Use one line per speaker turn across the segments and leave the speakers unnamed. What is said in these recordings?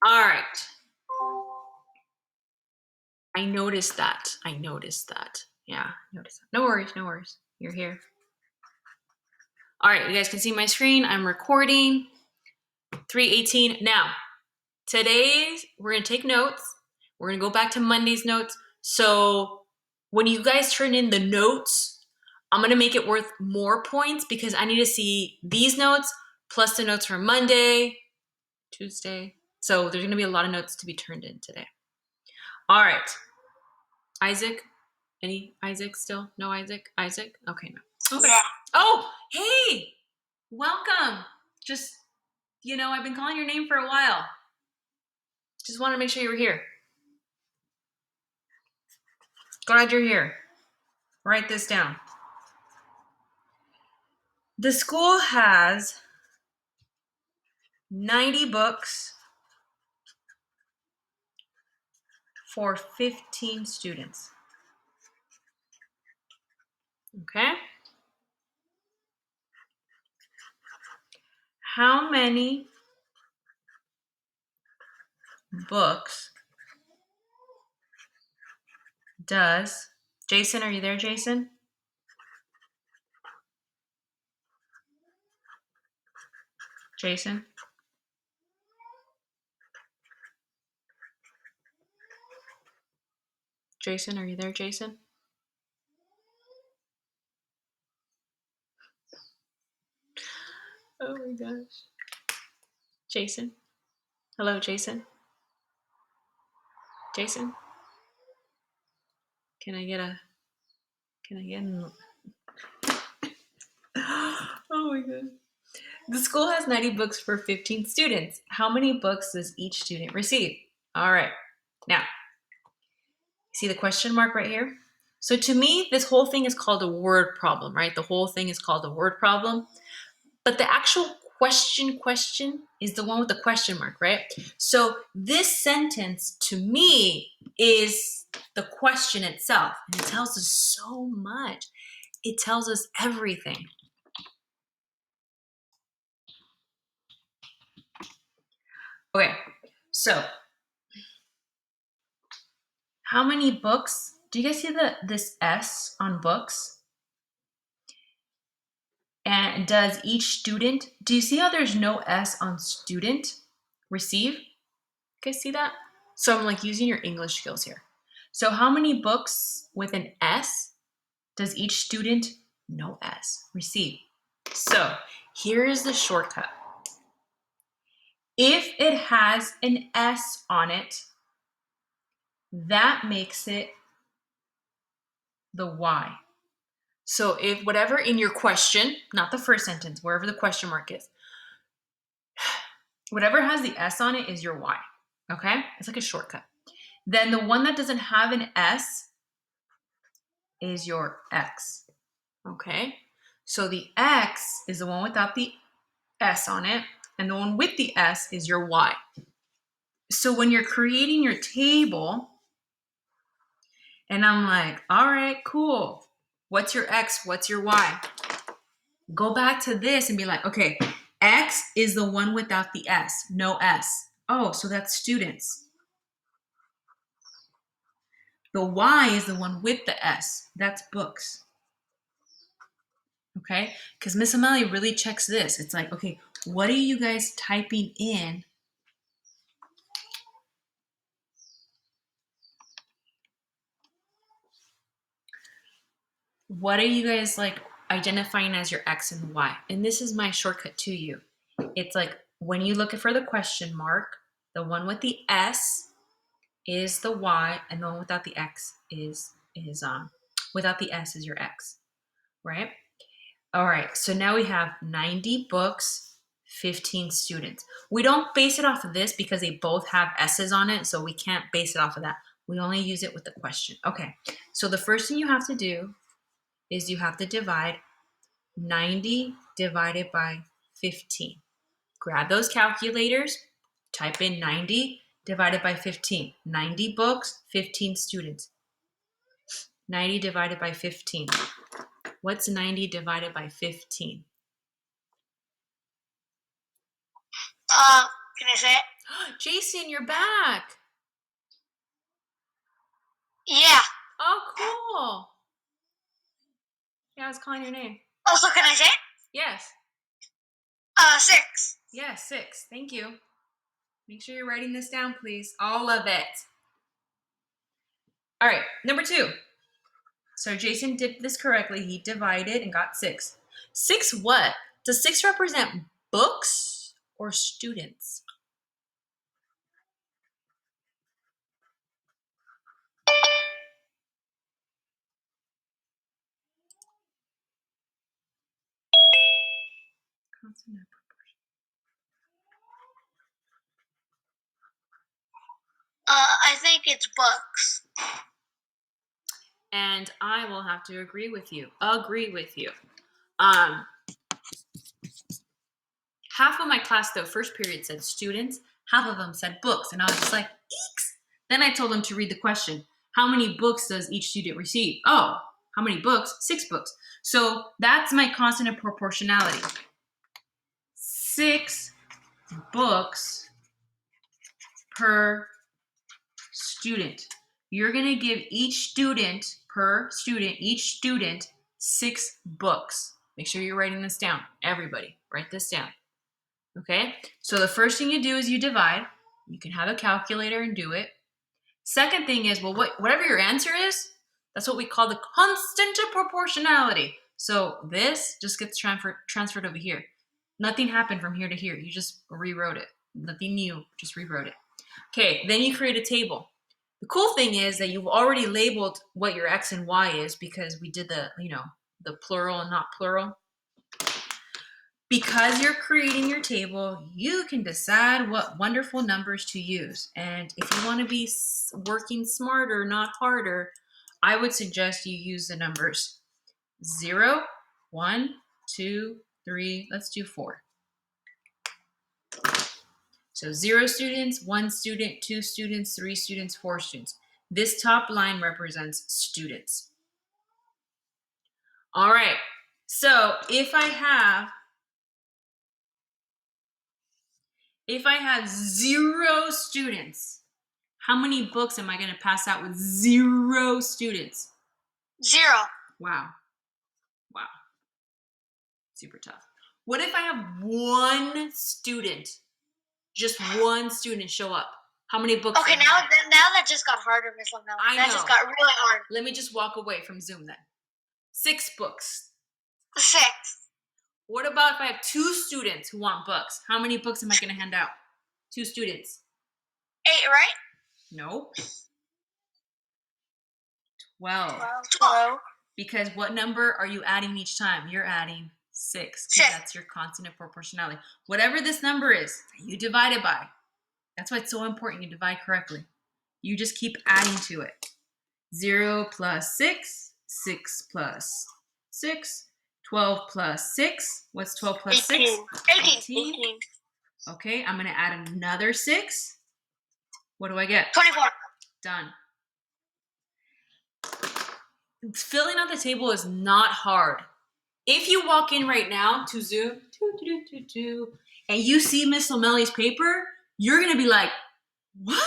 All right. I noticed that. Yeah, noticed that. No worries. You're here. All right, you guys can see my screen. I'm recording. 3:18. Now, today we're going to take notes. We're going to go back to Monday's notes. So when you guys turn in the notes, I'm going to make it worth more points because I need to see these notes plus the notes from Monday, Tuesday. So there's going to be a lot of notes to be turned in today. All right. Isaac? Any Isaac still? No Isaac? Isaac? Okay, no. Okay. Yeah. Oh, hey! Welcome. Just, I've been calling your name for a while. Just want to make sure you were here. Glad you're here. Write this down. The school has 90 books for 15 students. Okay? How many books does... Jason, are you there, Jason? Jason? Jason, are you there, Jason? Oh my gosh. Jason? Hello, Jason? Jason? Can I get an... Oh my god. The school has 90 books for 15 students. How many books does each student receive? All right. Now, see the question mark right here? So to me, this whole thing is called a word problem, right? The whole thing is called a word problem. But the actual question is the one with the question mark, right? So this sentence to me is the question itself. And it tells us so much. It tells us everything. Okay, so how many books? Do you guys see this S on books? And does each student, do you see how there's no S on student? Receive? You guys see that? So I'm like using your English skills here. So how many books with an S does each student, no S, receive? So here is the shortcut. If it has an S on it, that makes it the Y. So if whatever in your question, not the first sentence, wherever the question mark is, whatever has the S on it is your Y, okay? It's like a shortcut. Then the one that doesn't have an S is your X, okay? So the X is the one without the S on it, and the one with the S is your Y. So when you're creating your table, and I'm like, all right, cool. What's your X? What's your Y? Go back to this and be like, okay, X is the one without the S, no S. Oh, so that's students. The Y is the one with the S. That's books. Okay? Because Miss Amelia really checks this. It's like, okay, what are you guys typing in? What are you guys like identifying as your X and Y? And this is my shortcut to you. It's like when you look for the question mark, the one with the S is the Y, and the one without the X is without the S is your X, right? All right, so now we have 90 books, 15 students. We don't base it off of this because they both have S's on it, so we can't base it off of that. We only use it with the question. Okay, so the first thing you have to do is you have to divide 90 divided by 15. Grab those calculators, type in 90 divided by 15. 90 books, 15 students. 90 divided by 15. What's 90 divided by 15?
Can I say it?
Jason, you're back.
Yeah.
Oh, cool. Yeah, I was calling your name.
Also, can I say it?
Yes.
6.
Yeah, 6. Thank you. Make sure you're writing this down, please. All of it. All right, number 2. So Jason did this correctly. He divided and got 6. 6 what? Does 6 represent books or students? Constant of proportion.
I think it's books.
And I will have to agree with you. Half of my class, though, first period said students, half of them said books. And I was just like, eeks. Then I told them to read the question. How many books does each student receive? Oh, how many books? 6 books. So that's my constant of proportionality. 6 books per student. You're going to give each student 6 books. Make sure you're writing this down. Everybody, write this down. Okay? So the first thing you do is you divide. You can have a calculator and do it. Second thing is, whatever your answer is, that's what we call the constant of proportionality. So this just gets transferred over here. Nothing happened from here to here. You just rewrote it. Nothing new, just rewrote it. Okay, then you create a table. The cool thing is that you've already labeled what your x and y is because we did the plural and not plural. Because you're creating your table, you can decide what wonderful numbers to use. And if you want to be working smarter, not harder, I would suggest you use the numbers 0, 1, 2, 3, let's do 4. So 0 students, 1 student, 2 students, 3 students, 4 students. This top line represents students. All right, so if I have 0 students, how many books am I going to pass out with 0 students?
0.
Wow. Super tough. What if I have 1 student? Just 1 student show up. How many books?
Okay, now that just got harder, Miss Lamel. That just got really hard.
Let me just walk away from Zoom then. 6 books.
6.
What about if I have 2 students who want books? How many books am I going to hand out? 2 students.
8, right?
Nope. 12.
12.
Because what number are you adding each time? You're adding 6.
6.
That's your constant of proportionality. Whatever this number is, you divide it by. That's why it's so important you divide correctly. You just keep adding to it. 0 plus 6, 6 plus 6, 12 plus 6. What's 12 plus 6?
18.
Okay, I'm going to add another 6. What do I get?
24.
Done. Filling out the table is not hard. If you walk in right now to Zoom, and you see Miss Lomelli's paper, you're going to be like, what?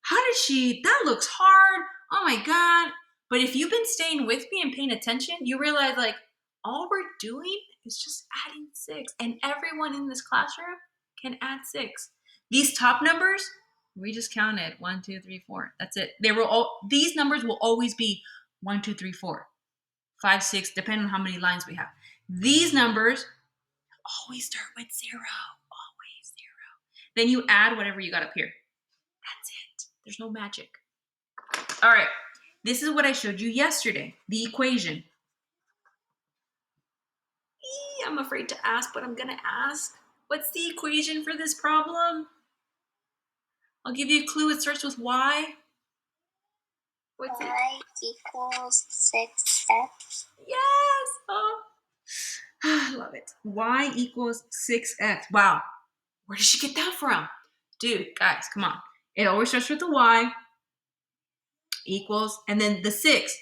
How did she? That looks hard. Oh my God. But if you've been staying with me and paying attention, you realize like all we're doing is just adding 6. And everyone in this classroom can add 6. These top numbers, we just counted 1, 2, 3, 4. That's it. These numbers will always be 1, 2, 3, 4, 5, 6, depending on how many lines we have. These numbers always start with 0. Always 0. Then you add whatever you got up here. That's it. There's no magic. All right. This is what I showed you yesterday. The equation. I'm afraid to ask, but I'm going to ask. What's the equation for this problem? I'll give you a clue. It starts with y. What's
y equals 6x.
Yes. Oh, I love it. Y equals 6x. Wow. Where did she get that from? Dude, guys, come on. It always starts with the y equals, and then the 6.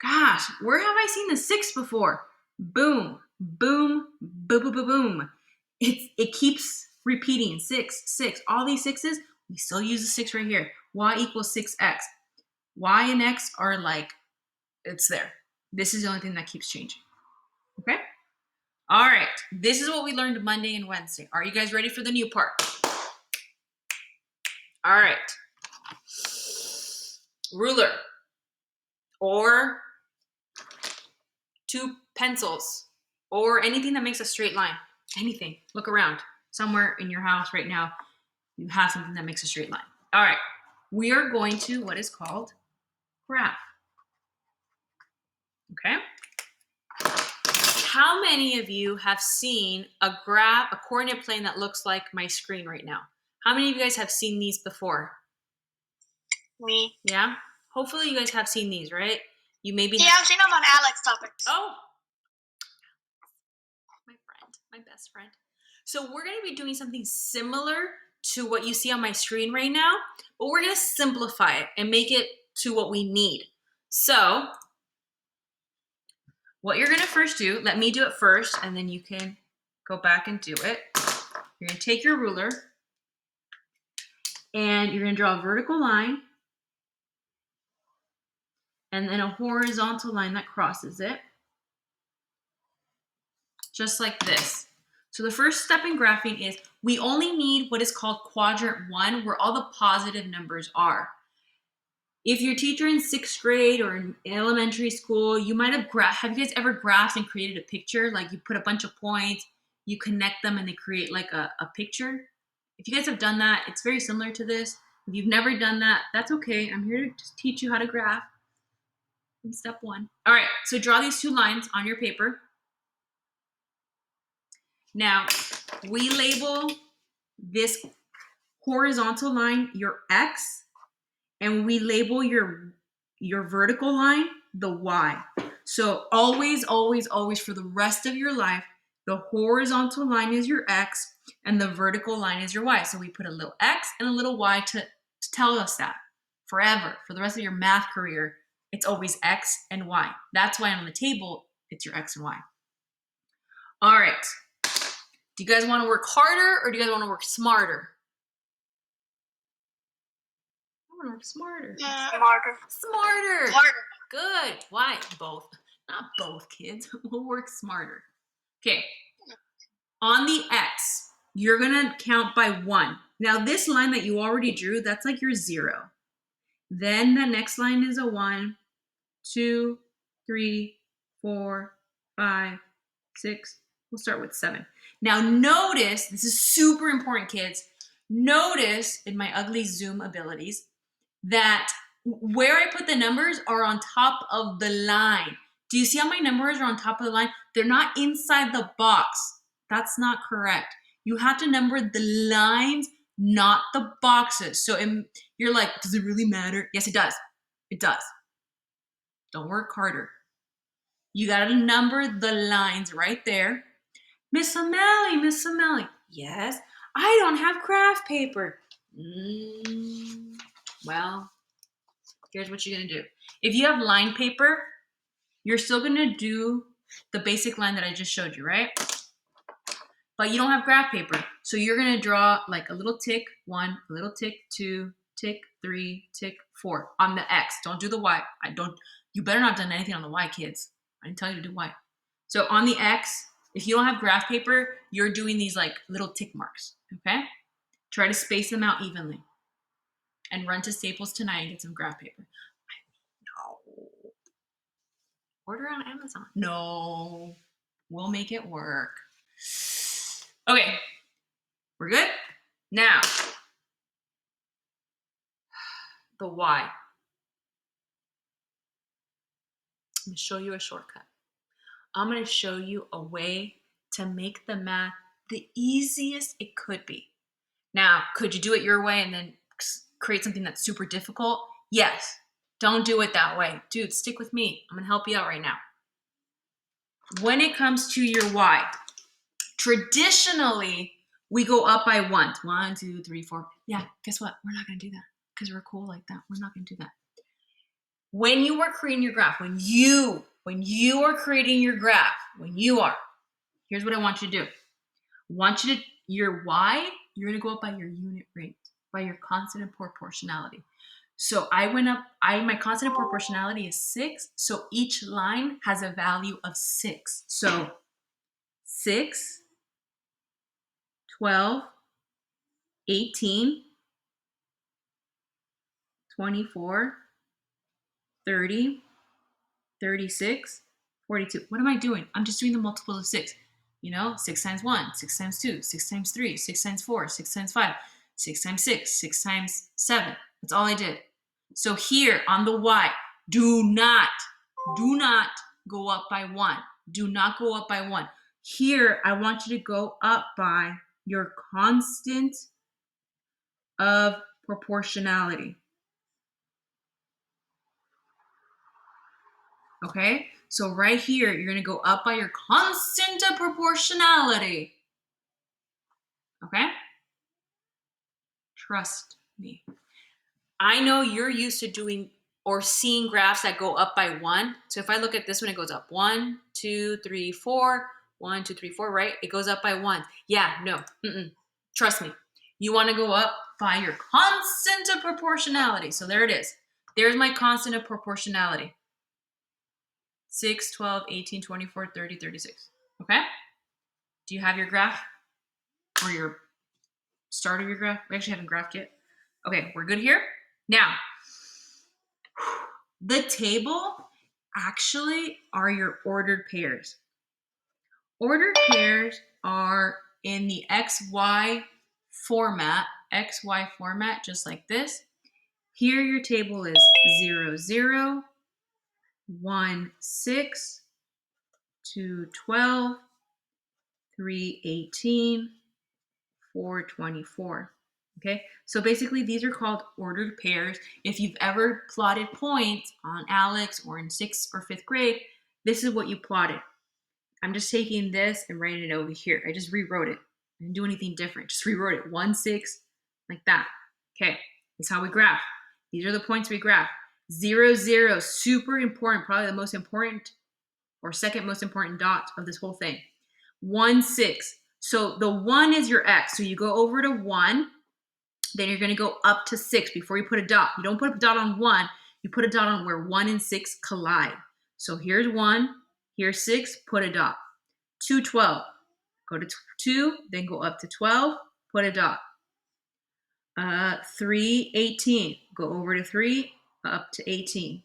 Gosh, where have I seen the 6 before? Boom, boom, boom, boom, boom, boom. It keeps repeating, 6, 6. All these 6s, we still use the 6 right here. Y equals 6x. Y and x are like, it's there. This is the only thing that keeps changing. Okay? All right. This is what we learned Monday and Wednesday. Are you guys ready for the new part? All right. Ruler or 2 pencils or anything that makes a straight line. Anything. Look around. Somewhere in your house right now, you have something that makes a straight line. All right. We are going to what is called graph. Okay? How many of you have seen a graph, a coordinate plane that looks like my screen right now? How many of you guys have seen these before?
Me.
Yeah? Hopefully you guys have seen these, right? You maybe
I've seen them on Alex topics.
Oh, my friend, my best friend. So we're going to be doing something similar to what you see on my screen right now, but we're going to simplify it and make it to what we need. So what you're going to first do, let me do it first, and then you can go back and do it. You're going to take your ruler, and you're going to draw a vertical line, and then a horizontal line that crosses it, just like this. So the first step in graphing is we only need what is called Quadrant One, where all the positive numbers are. If your teacher in 6th grade or in elementary school, you might have you guys ever graphed and created a picture? Like you put a bunch of points, you connect them, and they create like a picture. If you guys have done that, it's very similar to this. If you've never done that, that's okay. I'm here to just teach you how to graph in step 1. All right, so draw these 2 lines on your paper. Now, we label this horizontal line your X, and we label your vertical line the Y. So always, always, always for the rest of your life, the horizontal line is your X and the vertical line is your Y. So we put a little X and a little Y to tell us that forever. For the rest of your math career, it's always X and Y. That's why on the table, it's your X and Y. All right. Do you guys want to work harder or do you guys want to work smarter? I want to work smarter.
Smarter.
Smarter.
Harder.
Good. Why? Both. Not both, kids. We'll work smarter. Okay. On the X, you're going to count by 1. Now, this line that you already drew, that's like your 0. Then the next line is a 1, 2, 3, 4, 5, 6. We'll start with 7. Now, notice, this is super important, kids. Notice in my ugly Zoom abilities that where I put the numbers are on top of the line. Do you see how my numbers are on top of the line? They're not inside the box. That's not correct. You have to number the lines, not the boxes. So you're like, does it really matter? Yes, it does. It does. Don't work harder. You got to number the lines right there. Miss O'Malley. Yes, I don't have craft paper. Well, here's what you're going to do. If you have line paper, you're still going to do the basic line that I just showed you, right? But you don't have graph paper. So you're going to draw like a little tick 1, a little tick 2, tick 3, tick 4 on the X. Don't do the Y. You better not have done anything on the Y, kids. I didn't tell you to do Y. So on the X, if you don't have graph paper, you're doing these like little tick marks, okay? Try to space them out evenly. And run to Staples tonight and get some graph paper. No. Order on Amazon. No. We'll make it work. Okay. We're good? Now, the Y. I'm going to show you a shortcut. I'm going to show you a way to make the math the easiest it could be. Now, could you do it your way and then create something that's super difficult? Yes. Don't do it that way. Dude, stick with me. I'm going to help you out right now. When it comes to your Y, traditionally, we go up by 1. 1, 2, 3, 4. Yeah, guess what? We're not going to do that because we're cool like that. We're not going to do that. When you are creating your graph, when you are creating your graph, here's what I want you to do. I want you to your y, you're going to go up by your unit rate, by your constant of proportionality. So I went up, my constant of proportionality is 6. So each line has a value of 6. So 6, 12, 18, 24, 30, 36, 42. What am I doing? I'm just doing the multiple of 6. 6 times 1, 6 times 2, 6 times 3, 6 times 4, 6 times 5, 6 times 6, 6 times 7. That's all I did. So here on the y, do not go up by 1. Do not go up by 1. Here, I want you to go up by your constant of proportionality. Okay? So right here, you're going to go up by your constant of proportionality. Okay? Trust me. I know you're used to doing or seeing graphs that go up by 1. So if I look at this one, it goes up 1, 2, 3, 4. 1, 2, 3, 4, right? It goes up by 1. Yeah, no. Trust me. You want to go up by your constant of proportionality. So there it is. There's my constant of proportionality. 6, 12, 18, 24, 30, 36. Okay? Do you have your graph? Or your start of your graph? We actually haven't graphed yet. Okay, we're good here. Now, the table actually are your ordered pairs. Ordered pairs are in the XY format, just like this. Here your table is 0, 0, 1, 6, 2, 12, 3, 18, 4, 24. Okay, so basically these are called ordered pairs. If you've ever plotted points on Alex or in 6th or 5th grade, this is what you plotted. I'm just taking this and writing it over here. I just rewrote it. I didn't do anything different. Just rewrote it. 1, 6, like that. Okay, that's how we graph. These are the points we graph. 0, 0, super important, probably the most important or second most important dot of this whole thing. 1, 6. So the 1 is your x. So you go over to 1, then you're going to go up to 6 before you put a dot. You don't put a dot on 1. You put a dot on where 1 and 6 collide. So here's 1, here's 6, put a dot. 2, 12. Go to 2, then go up to 12, put a dot. 3, 18. Go over to 3, up to 18.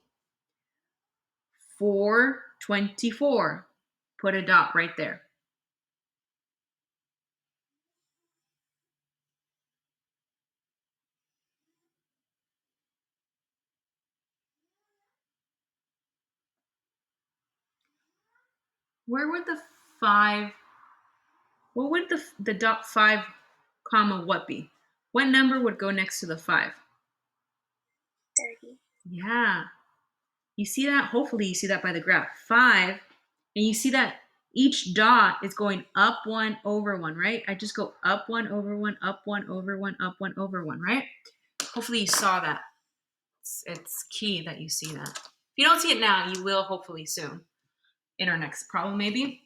4, 24. Put a dot right there. Where would the 5, what would the dot 5 comma what be? What number would go next to the 5?
30.
Yeah. You see that? Hopefully you see that by the graph. 5, and you see that each dot is going up 1 over 1, right? I just go up 1 over 1, up 1 over 1, up 1 over 1, right? Hopefully you saw that. It's key that you see that. If you don't see it now, you will hopefully soon in our next problem maybe.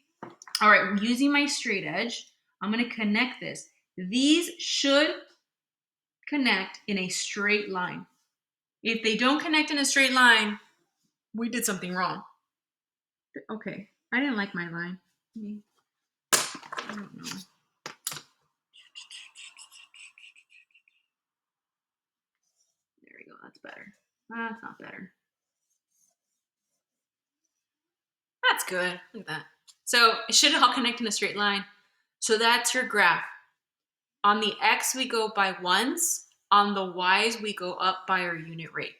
All right, using my straight edge, I'm going to connect this. These should connect in a straight line. If they don't connect in a straight line, we did something wrong. Okay, I didn't like my line. I don't know. There we go, that's better. That's not better. That's good, look at that. So it should all connect in a straight line. So that's your graph. On the X, we go by ones. On the Y's, we go up by our unit rate.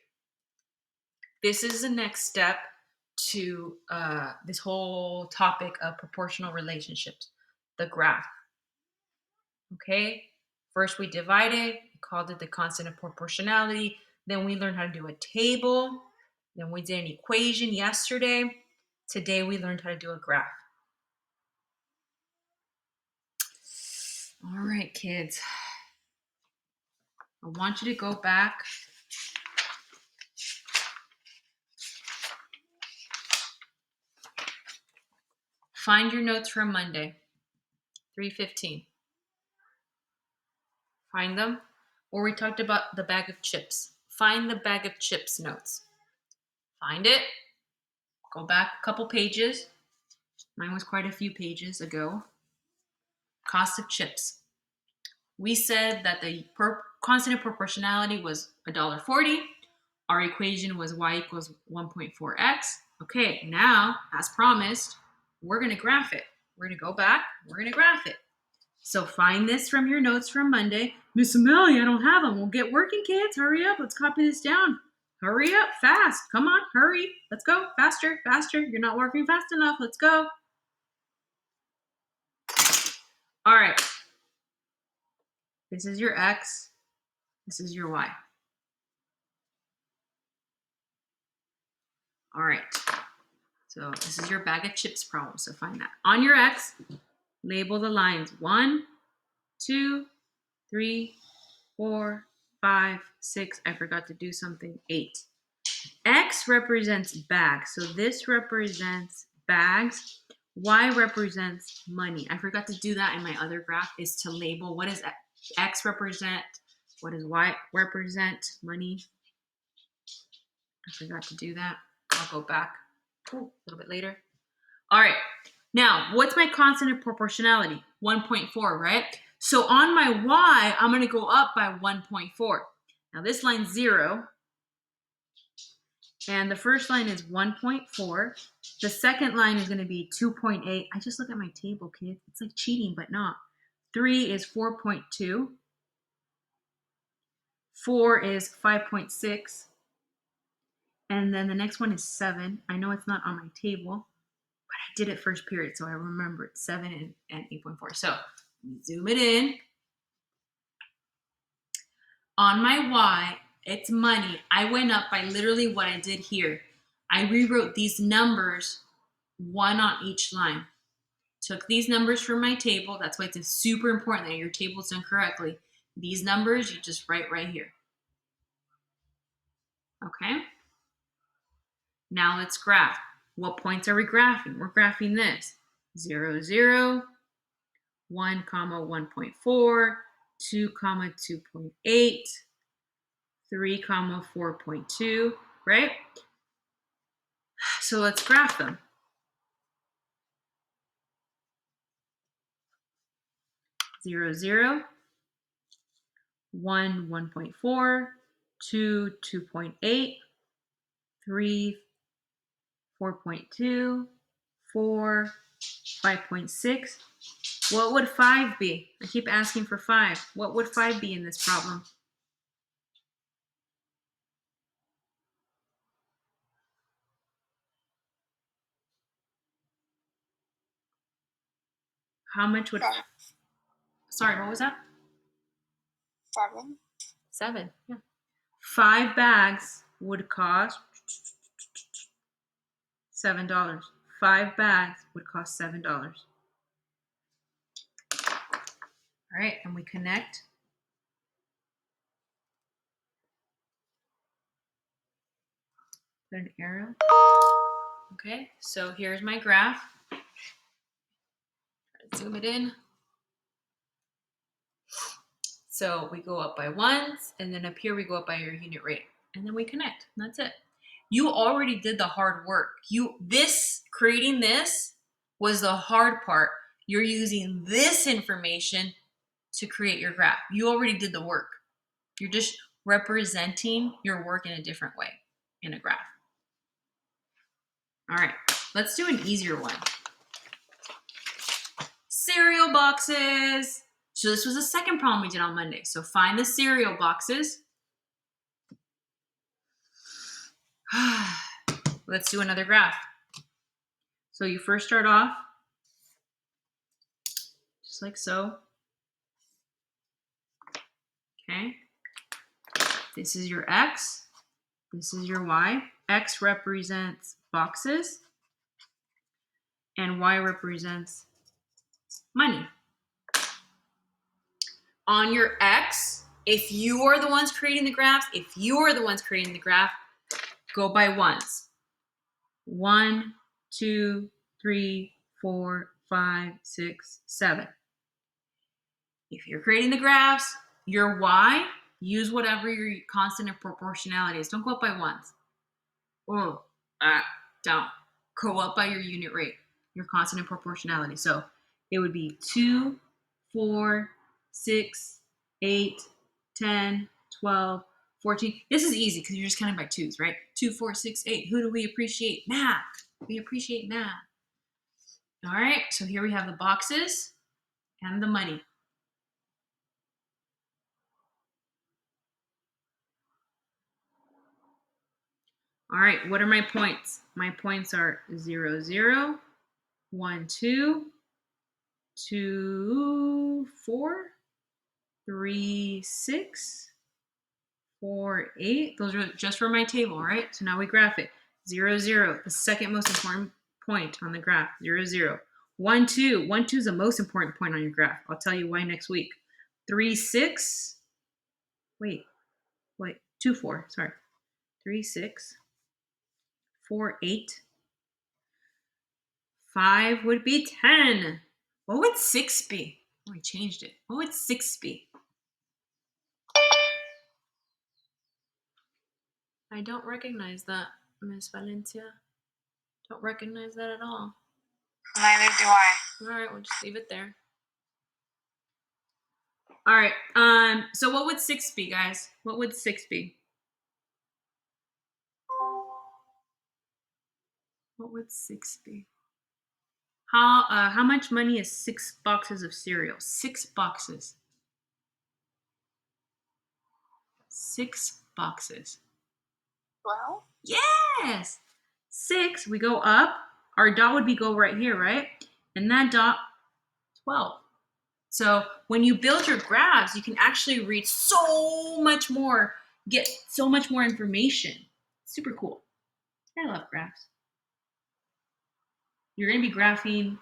This is the next step to this whole topic of proportional relationships, the graph. Okay, first we divided, we called it the constant of proportionality. Then we learned how to do a table. Then we did an equation yesterday. Today we learned how to do a graph. All right, kids. I want you to go back. Find your notes from Monday, 3:15. Find them. Or we talked about the bag of chips. Find the bag of chips notes. Find it. Go back a couple pages. Mine was quite a few pages ago. Cost of chips. We said that the constant of proportionality was $1.40. Our equation was y equals 1.4x. Okay, now, as promised, we're going to graph it. We're going to go back. We're going to graph it. So find this from your notes from Monday. Miss Amelia, I don't have them. Well, get working, kids. Hurry up. Let's copy this down. Hurry up, fast. Come on, hurry. Let's go. Faster, faster. You're not working fast enough. Let's go. All right. This is your x. This is your y. All right. So this is your bag of chips problem. So find that. On your x, label the lines 1, 2, 3, 4, 5, 6. I forgot to do something. 8. X represents bags. So this represents bags. Y represents money. I forgot to do that in my other graph, is to label what does X represent, what does Y represent, money. I forgot to do that. I'll go back a little bit later. All right. Now, what's my constant of proportionality? 1.4, right? So on my Y, I'm going to go up by 1.4. Now this line's 0. And the first line is 1.4. The second line is going to be 2.8. I just look at my table, kids. It's like cheating, but not. 3 is 4.2. 4 is 5.6. And then the next one is 7. I know it's not on my table, but I did it first period, so I remember it's 7 and 8.4. So zoom it in. On my Y, it's money. I went up by literally what I did here. I rewrote these numbers, one on each line. Took these numbers from my table. That's why it's super important that your table is done correctly. These numbers, you just write right here. Okay? Now let's graph. What points are we graphing? We're graphing this. 0, 0, 1, 1.4, 2, 2.8, 3, 4.2, right? So let's graph them. 0, 0, 1, 1.4, 2, 2.8, 3, 4.2, 4, 5.6. What would 5 be? I keep asking for 5. What would 5 be in this problem? How much would... Sorry, what was that?
7.
7, yeah. 5 bags would cost $7. 5 bags would cost $7. All right, and we connect. Put an arrow. Okay, so here's my graph. Zoom it in. So we go up by ones, and then up here we go up by your unit rate, and then we connect. And that's it. You already did the hard work. Creating this was the hard part. You're using this information to create your graph. You already did the work. You're just representing your work in a different way in a graph. All right, let's do an easier one. Cereal boxes. So this was the second problem we did on Monday. So find the cereal boxes. Let's do another graph. So you first start off just like so. Okay. This is your X. This is your Y. X represents boxes, and Y represents money. On your X, if you are the ones creating the graphs, go by ones. 1, 2, 3, 4, 5, 6, 7. If you're creating the graphs, your y, use whatever your constant of proportionality is. Don't go up by ones. Oh, don't. Go up by your unit rate, your constant of proportionality. So it would be 2, 4, 6, 8, 10, 12, 14. This is easy because you're just counting by twos, right? 2, 4, 6, 8. Who do we appreciate? Math. We appreciate math. All right, so here we have the boxes and the money. All right, what are my points? My points are 0, 0, 1, 2, 2, 4, 3, 6, 4, 8. Those are just for my table, right? So now we graph it. 0, 0, the second most important point on the graph. 0, 0. 1, 2. 1, 2 is the most important point on your graph. I'll tell you why next week. 3, 6. Wait. 2, 4. Sorry. 3, 6. 4, 8. 5 would be 10. What would 6 be? Oh, I changed it. What would 6 be? I don't recognize that, Miss Valencia. Don't recognize that at all.
Neither do I.
All right, we'll just leave it there. All right. So what would 6 be, guys? What would 6 be? What would 6 be? How much money is 6 boxes of cereal? 6 boxes. 6 boxes.
12?
Yes. 6. We go up. Our dot would be go right here, right? And that dot, 12. So when you build your graphs, you can actually read so much more, get so much more information. Super cool. I love graphs. You're going to be graphing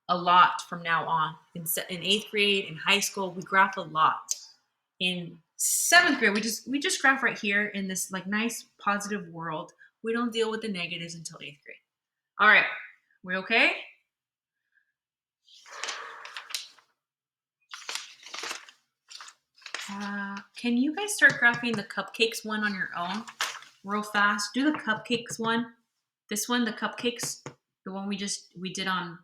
a lot from now on. In 8th grade, in high school, we graph a lot. In 7th grade, we just graph right here in this like nice positive world. We don't deal with the negatives until 8th grade. All right, we okay? Can you guys start graphing the cupcakes one on your own real fast? Do the cupcakes one. This one, the cupcakes, the one we did on,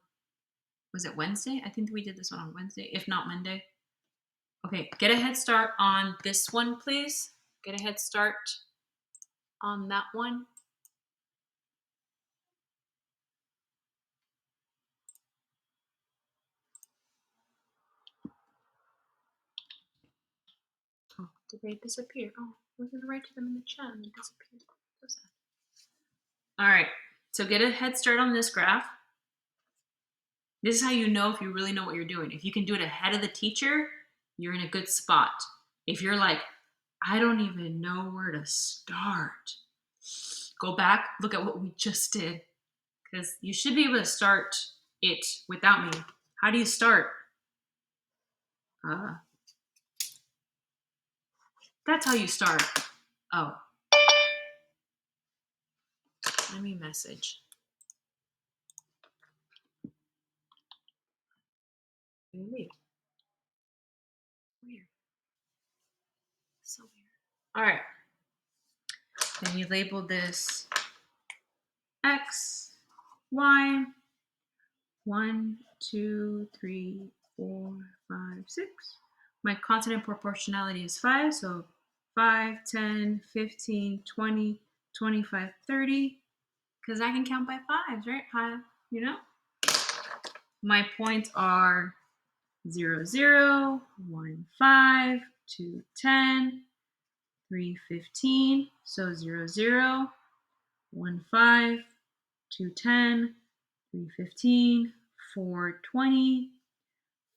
was it Wednesday? I think we did this one on Wednesday, if not Monday. Okay, get a head start on this one, please. Get a head start on that one. Oh, did they disappear? Oh, I was going to write to them in the chat and they disappeared. So sad. All right, so get a head start on this graph. This is how you know if you really know what you're doing. If you can do it ahead of the teacher, you're in a good spot. If you're like, I don't even know where to start, go back, look at what we just did, because you should be able to start it without me. How do you start? That's how you start. Oh, let me message. Weird. So weird. All right. Then you label this X, Y, 1, 2, 3, 4, 5, 6. My constant of proportionality is 5, so 5, 10, 15, 20, 25, 30. Because I can count by fives, right? You know? My points are 0, 0, 1, 5, 2, 10, 3, 15. So 0, 0, 1, 5, 2, 10, 3, 15, 4, 20.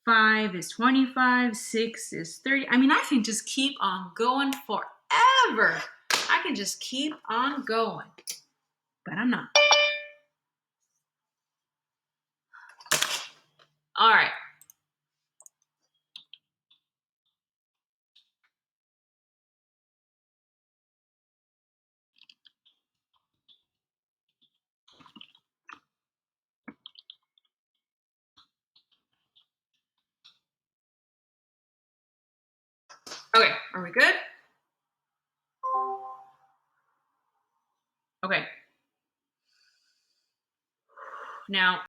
5 is 25, 6 is 30. I mean, I can just keep on going forever. I can just keep on going, but I'm not. All right. Okay, are we good? Okay. Now,